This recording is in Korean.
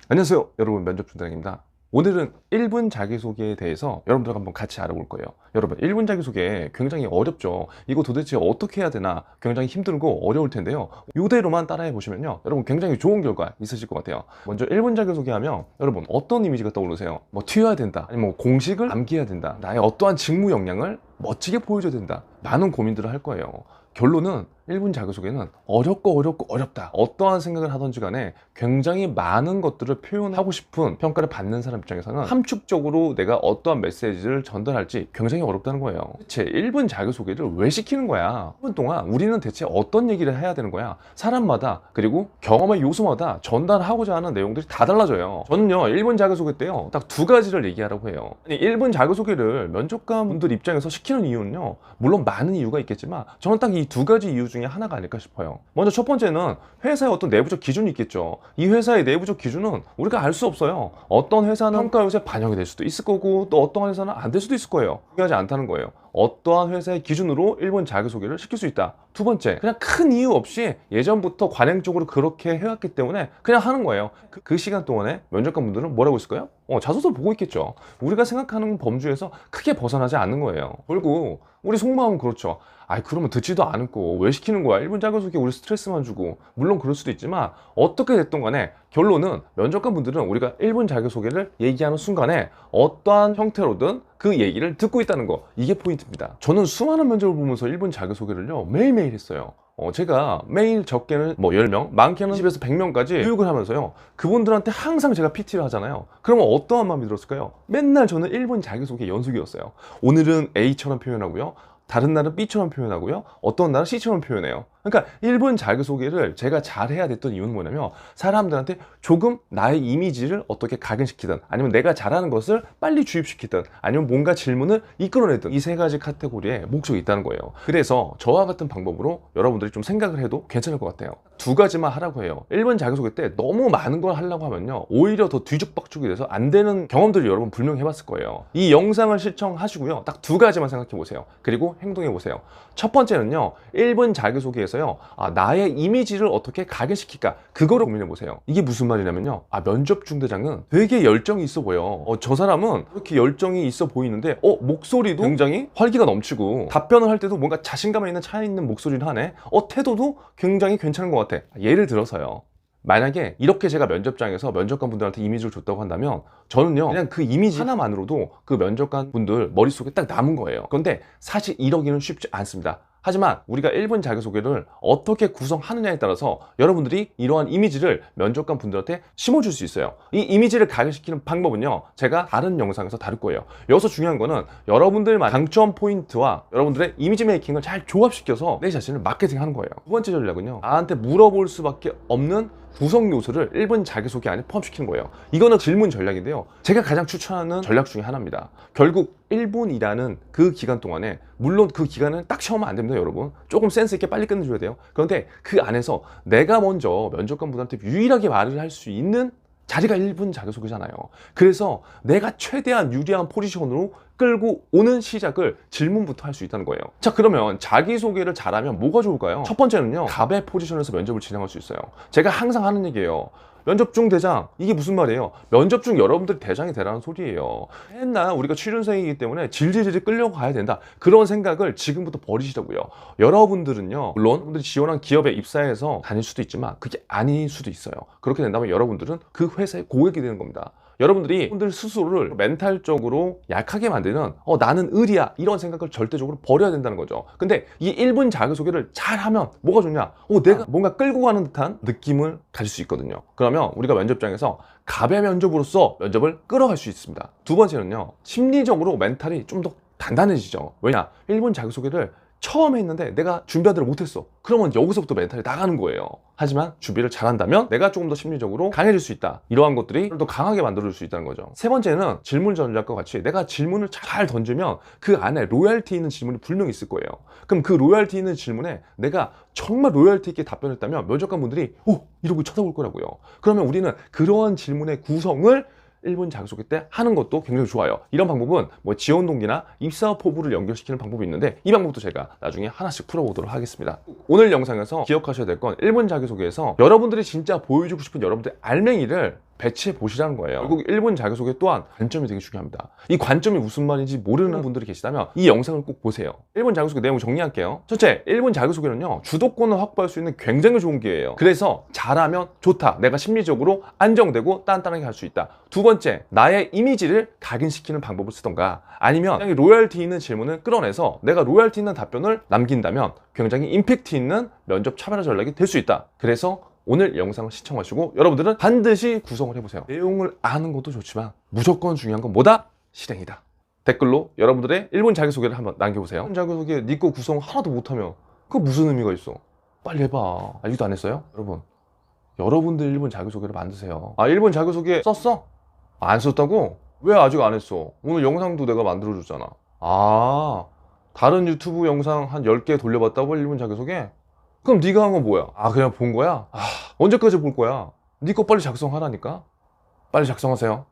안녕하세요 여러분, 면접준단입니다. 오늘은 1분 자기소개에 대해서 여러분들과 한번 같이 알아볼 거예요. 여러분, 1분 자기소개 굉장히 어렵죠. 이거 도대체 어떻게 해야 되나 굉장히 힘들고 어려울 텐데요, 이대로만 따라해 보시면요 여러분 굉장히 좋은 결과 있으실 것 같아요. 먼저 1분 자기소개 하면 여러분 어떤 이미지가 떠오르세요? 뭐 튀어야 된다, 아니면 뭐 공식을 암기해야 된다, 나의 어떠한 직무 역량을 멋지게 보여줘야 된다, 많은 고민들을 할 거예요. 결론은 1분 자기소개는 어렵고 어렵다, 어떠한 생각을 하던지 간에 굉장히 많은 것들을 표현하고 싶은 평가를 받는 사람 입장에서는 함축적으로 내가 어떠한 메시지를 전달할지 굉장히 어렵다는 거예요. 대체 1분 자기소개를 왜 시키는 거야? 1분 동안 우리는 대체 어떤 얘기를 해야 되는 거야? 사람마다, 그리고 경험의 요소마다 전달하고자 하는 내용들이 다 달라져요. 저는요 1분 자기소개 때요 딱 두 가지를 얘기하라고 해요. 아니, 1분 자기소개를 면접관 분들 입장에서 시키는 이유는요, 물론 많은 이유가 있겠지만 저는 딱 이 두 가지 이유 중에 하나가 아닐까 싶어요. 먼저 첫 번째는 회사의 어떤 내부적 기준이 있겠죠. 이 회사의 내부적 기준은 우리가 알 수 없어요. 어떤 회사는 평가 요소에 반영이 될 수도 있을 거고, 또 어떤 회사는 안 될 수도 있을 거예요. 중요하지 않다는 거예요. 어떠한 회사의 기준으로 1분 자기소개를 시킬 수 있다. 두 번째, 그냥 큰 이유 없이 예전부터 관행적으로 그렇게 해왔기 때문에 그냥 하는 거예요. 그 시간 동안에 면접관 분들은 뭐라고 있을까요? 자소서 보고 있겠죠. 우리가 생각하는 범주에서 크게 벗어나지 않는 거예요. 결국 우리 속마음은 그렇죠. 아이, 그러면 듣지도 않고 왜 시키는 거야? 1분 자기소개 우리 스트레스만 주고. 물론 그럴 수도 있지만 어떻게 됐든 간에 결론은 면접관 분들은 우리가 1분 자기소개를 얘기하는 순간에 어떠한 형태로든 그 얘기를 듣고 있다는 거, 이게 포인트입니다. 저는 수많은 면접을 보면서 1분 자기소개를요 매일매일 했어요. 제가 매일 적게는 뭐 10명, 많게는 10에서 100명까지 교육을 하면서요 그분들한테 항상 제가 PT를 하잖아요. 그러면 어떠한 마음이 들었을까요? 맨날 저는 1분 자기소개 연속이었어요. 오늘은 A처럼 표현하고요, 다른 날은 B처럼 표현하고요, 어떤 날은 C처럼 표현해요. 그러니까 1분 자기소개를 제가 잘해야 됐던 이유는 뭐냐면, 사람들한테 조금 나의 이미지를 어떻게 각인시키든, 아니면 내가 잘하는 것을 빨리 주입시키든, 아니면 뭔가 질문을 이끌어내든, 이 세 가지 카테고리에 목적이 있다는 거예요. 그래서 저와 같은 방법으로 여러분들이 좀 생각을 해도 괜찮을 것 같아요. 두 가지만 하라고 해요. 1분 자기소개 때 너무 많은 걸 하려고 하면요 오히려 더 뒤죽박죽이 돼서 안 되는 경험들을 여러분 분명히 해봤을 거예요. 이 영상을 시청하시고요 딱 두 가지만 생각해 보세요. 그리고 행동해 보세요. 첫 번째는요 1분 자기소개에서요 나의 이미지를 어떻게 각인시킬까, 그거를 고민해 보세요. 이게 무슨 말이냐면요, 면접 중대장은 되게 열정이 있어 보여. 저 사람은 그렇게 열정이 있어 보이는데 목소리도 굉장히 활기가 넘치고, 답변을 할 때도 뭔가 자신감 있는 차 있는 목소리를 하네. 태도도 굉장히 괜찮은 것 같아. 예를 들어서요, 만약에 이렇게 제가 면접장에서 면접관 분들한테 이미지를 줬다고 한다면, 저는요 그냥 그 이미지 하나만으로도 그 면접관 분들 머릿속에 딱 남은 거예요. 그런데 사실 이러기는 쉽지 않습니다. 하지만 우리가 1분 자기소개를 어떻게 구성하느냐에 따라서 여러분들이 이러한 이미지를 면접관 분들한테 심어줄 수 있어요. 이 이미지를 각인시키는 방법은요 제가 다른 영상에서 다룰 거예요. 여기서 중요한 거는 여러분들만 강점 포인트와 여러분들의 이미지 메이킹을 잘 조합시켜서 내 자신을 마케팅하는 거예요. 두 번째 전략은요, 나한테 물어볼 수밖에 없는 구성 요소를 1분 자기소개 안에 포함시키는 거예요. 이거는 질문 전략인데요, 제가 가장 추천하는 전략 중에 하나입니다. 결국 1분이라는 그 기간 동안에, 물론 그 기간을 딱 채우면 안 됩니다 여러분. 조금 센스 있게 빨리 끝내줘야 돼요. 그런데 그 안에서 내가 먼저 면접관 분한테 유일하게 말을 할 수 있는 자리가 1분 자기소개잖아요. 그래서 내가 최대한 유리한 포지션으로 끌고 오는 시작을 질문부터 할 수 있다는 거예요. 자, 그러면 자기소개를 잘하면 뭐가 좋을까요? 첫 번째는요, 갑의 포지션에서 면접을 진행할 수 있어요. 제가 항상 하는 얘기예요. 면접 중 대장, 이게 무슨 말이에요? 면접 중 여러분들이 대장이 되라는 소리예요. 맨날 우리가 취준생이기 때문에 질질질 끌려가야 된다, 그런 생각을 지금부터 버리시라고요. 여러분들은요, 물론 여러분들이 지원한 기업에 입사해서 다닐 수도 있지만 그게 아닐 수도 있어요. 그렇게 된다면 여러분들은 그 회사의 고객이 되는 겁니다. 여러분들이 분들 스스로를 멘탈적으로 약하게 만드는 나는 의리야, 이런 생각을 절대적으로 버려야 된다는 거죠. 근데 이 1분 자기소개를 잘하면 뭐가 좋냐, 내가 뭔가 끌고 가는 듯한 느낌을 가질 수 있거든요. 그러면 우리가 면접장에서 갑의 면접으로서 면접을 끌어갈 수 있습니다. 두 번째는요, 심리적으로 멘탈이 좀 더 단단해지죠. 왜냐, 1분 자기소개를 처음에 했는데 내가 준비하지를 못했어. 그러면 여기서부터 멘탈이 나가는 거예요. 하지만 준비를 잘한다면 내가 조금 더 심리적으로 강해질 수 있다. 이러한 것들이 더 강하게 만들어줄 수 있다는 거죠. 세 번째는 질문 전략과 같이 내가 질문을 잘 던지면 그 안에 로열티 있는 질문이 분명히 있을 거예요. 그럼 그 로열티 있는 질문에 내가 정말 로열티 있게 답변했다면 면접관 분들이 이러고 쳐다볼 거라고요. 그러면 우리는 그러한 질문의 구성을 1분 자기소개 때 하는 것도 굉장히 좋아요. 이런 방법은 뭐 지원 동기나 입사 포부를 연결시키는 방법이 있는데, 이 방법도 제가 나중에 하나씩 풀어보도록 하겠습니다. 오늘 영상에서 기억하셔야 될 건 1분 자기소개에서 여러분들이 진짜 보여주고 싶은 여러분들의 알맹이를 배치해 보시라는 거예요. 결국 1분 자기소개 또한 관점이 되게 중요합니다. 이 관점이 무슨 말인지 모르는 분들이 계시다면 이 영상을 꼭 보세요. 1분 자기소개 내용 정리할게요. 첫째, 1분 자기소개는요, 주도권을 확보할 수 있는 굉장히 좋은 기회예요. 그래서 잘하면 좋다. 내가 심리적으로 안정되고 단단하게 할 수 있다. 두 번째, 나의 이미지를 각인시키는 방법을 쓰던가, 아니면 굉장히 로열티 있는 질문을 끌어내서 내가 로열티 있는 답변을 남긴다면 굉장히 임팩트 있는 면접 차별화 전략이 될 수 있다. 그래서 오늘 영상을 시청하시고 여러분들은 반드시 구성을 해보세요. 내용을 아는 것도 좋지만 무조건 중요한 건 뭐다? 실행이다. 댓글로 여러분들의 1분 자기소개를 한번 남겨보세요. 1분 자기소개 네 거 구성 하나도 못하면 그거 무슨 의미가 있어? 빨리 해봐. 아직도 안 했어요? 여러분, 여러분들 1분 자기소개를 만드세요. 1분 자기소개 썼어? 안 썼다고? 왜 아직 안 했어? 오늘 영상도 내가 만들어줬잖아. 다른 유튜브 영상 한 10개 돌려봤다고 1분 자기소개? 그럼 네가 한 건 뭐야? 그냥 본 거야? 언제까지 볼 거야? 네 거 빨리 작성하라니까? 빨리 작성하세요.